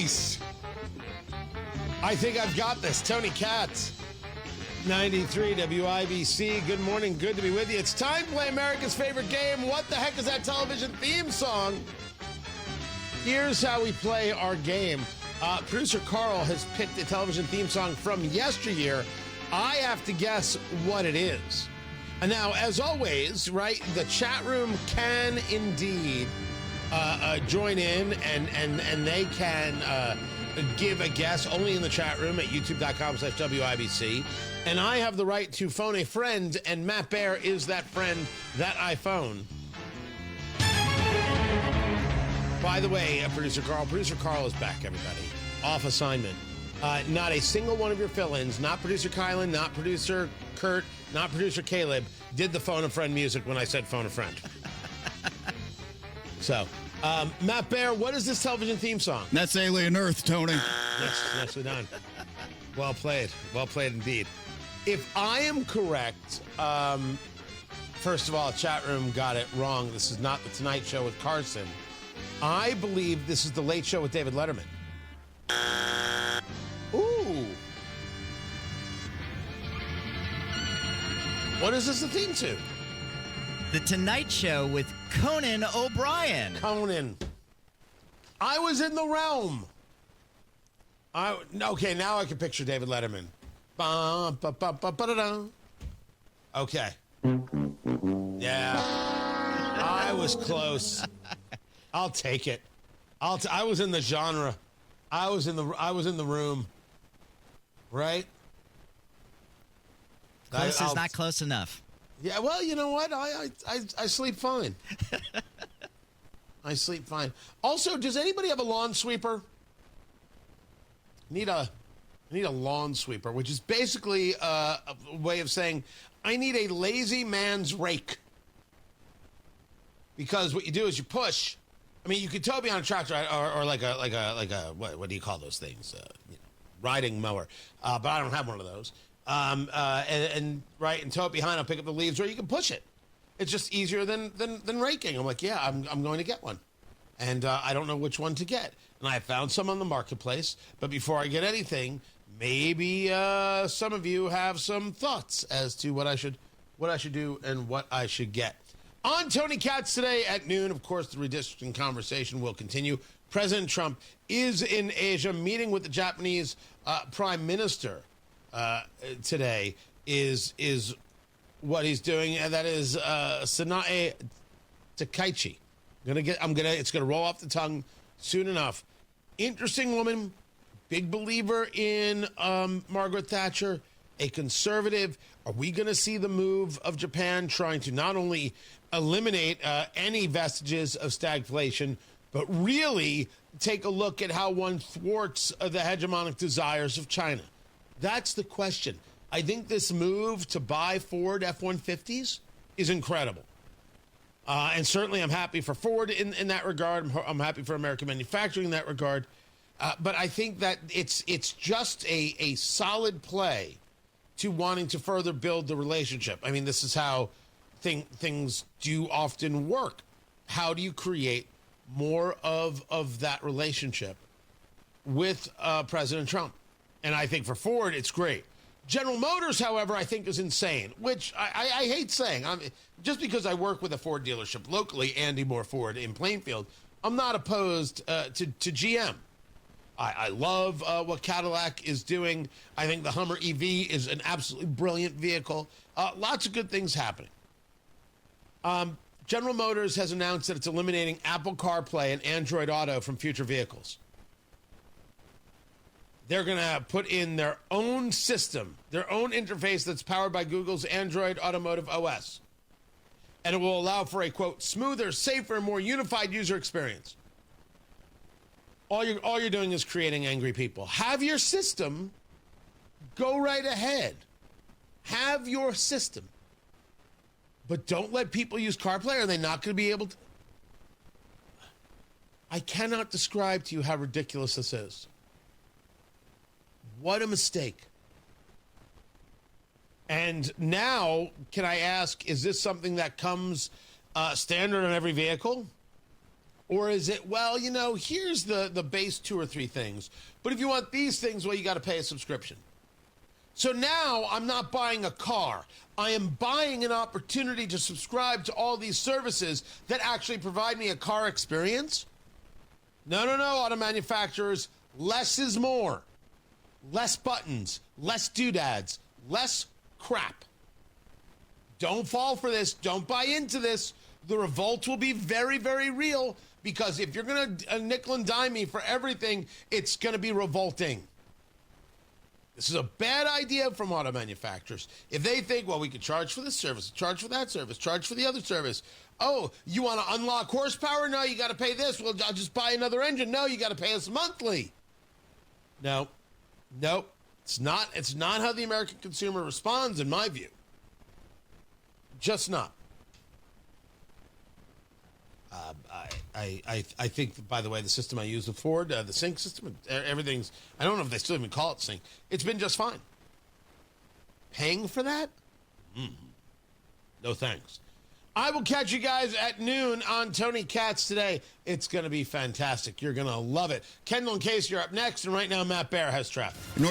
Nice. I think I've got this. Tony Katz, 93 WIBC. Good morning. Good to be with you. It's time to play America's favorite game. What the heck is that television theme song? Here's how we play our game. Producer Carl has picked a television theme song from yesteryear. I have to guess what it is. And now, as always, right, the chat room can indeed join in, and they can give a guess only in the chat room at youtube.com/WIBC. And I have the right to phone a friend, and Matt Bear is that friend that I phone. By the way, Producer Carl is back, everybody. Off assignment. Not a single one of your fill-ins, not Producer Kylan, not Producer Kurt, not Producer Caleb, did the phone a friend music when I said phone a friend. So, Matt Bear, what is this television theme song? That's Alien Earth, Tony. Yes, nicely done. Well played indeed. If I am correct, first of all, chat room got it wrong. This is not the Tonight Show with Carson. I believe this is the Late Show with David Letterman. Ooh. What is this the theme to? The Tonight Show with Conan O'Brien. Conan. I was in the realm. Okay, now I can picture David Letterman. Okay. Yeah. I was close. I'll take it. I was in the genre. I was in the room. Right? Close is not close enough. Yeah, well, you know what? I sleep fine. I sleep fine. Also, does anybody have a lawn sweeper? I need a lawn sweeper, which is basically a way of saying I need a lazy man's rake. Because what you do is you push. I mean, you could totally be on a tractor or like a what do you call those things? Riding mower. But I don't have one of those. And tow it behind. I'll pick up the leaves, or you can push it. It's just easier than raking. I'm like, yeah, I'm going to get one, and I don't know which one to get. And I found some on the marketplace. But before I get anything, maybe some of you have some thoughts as to what I should do and what I should get. On Tony Katz today at noon, of course, the redistricting conversation will continue. President Trump is in Asia meeting with the Japanese Prime Minister. Today is what he's doing, and that is Sanae Takaichi. It's gonna roll off the tongue soon enough. Interesting woman, big believer in Margaret Thatcher, a conservative. Are we gonna see the move of Japan trying to not only eliminate any vestiges of stagflation, but really take a look at how one thwarts the hegemonic desires of China? That's the question. I think this move to buy Ford F-150s is incredible. And certainly I'm happy for Ford in that regard. I'm happy for American manufacturing in that regard. But I think that it's just a solid play to wanting to further build the relationship. I mean, this is how things do often work. How do you create more of that relationship with President Trump? And I think for Ford, it's great. General Motors, however, I think is insane, which I hate saying. Just because I work with a Ford dealership locally, Andy Moore Ford in Plainfield, I'm not opposed to GM. I love what Cadillac is doing. I think the Hummer EV is an absolutely brilliant vehicle. Lots of good things happening. General Motors has announced that it's eliminating Apple CarPlay and Android Auto from future vehicles. They're going to put in their own system, their own interface that's powered by Google's Android Automotive OS. And it will allow for a, quote, smoother, safer, more unified user experience. All you're doing is creating angry people. Have your system. Go right ahead. Have your system. But don't let people use CarPlay. Are they not going to be able to? I cannot describe to you how ridiculous this is. What a mistake. And now, can I ask, is this something that comes standard on every vehicle? Or is it, well, here's the base 2 or 3 things, but if you want these things, well, you got to pay a subscription. So now I'm not buying a car. I am buying an opportunity to subscribe to all these services that actually provide me a car experience. No, auto manufacturers, less is more. Less buttons, less doodads, less crap. Don't fall for this. Don't buy into this. The revolt will be very, very real, because if you're going to nickel and dime me for everything, it's going to be revolting. This is a bad idea from auto manufacturers. If they think, well, we could charge for this service, charge for that service, charge for the other service. Oh, you want to unlock horsepower? No, you got to pay this. Well, I'll just buy another engine. No, you got to pay us monthly. No, it's not how the American consumer responds, in my view. Just not. I think, by the way, the system I use with Ford, the sync system, everything's, I don't know if they still even call it sync. It's been just fine. Paying for that? No thanks. I will catch you guys at noon on Tony Katz today. It's going to be fantastic. You're going to love it. Kendall and Case, you're up next. And right now, Matt Bear has traffic.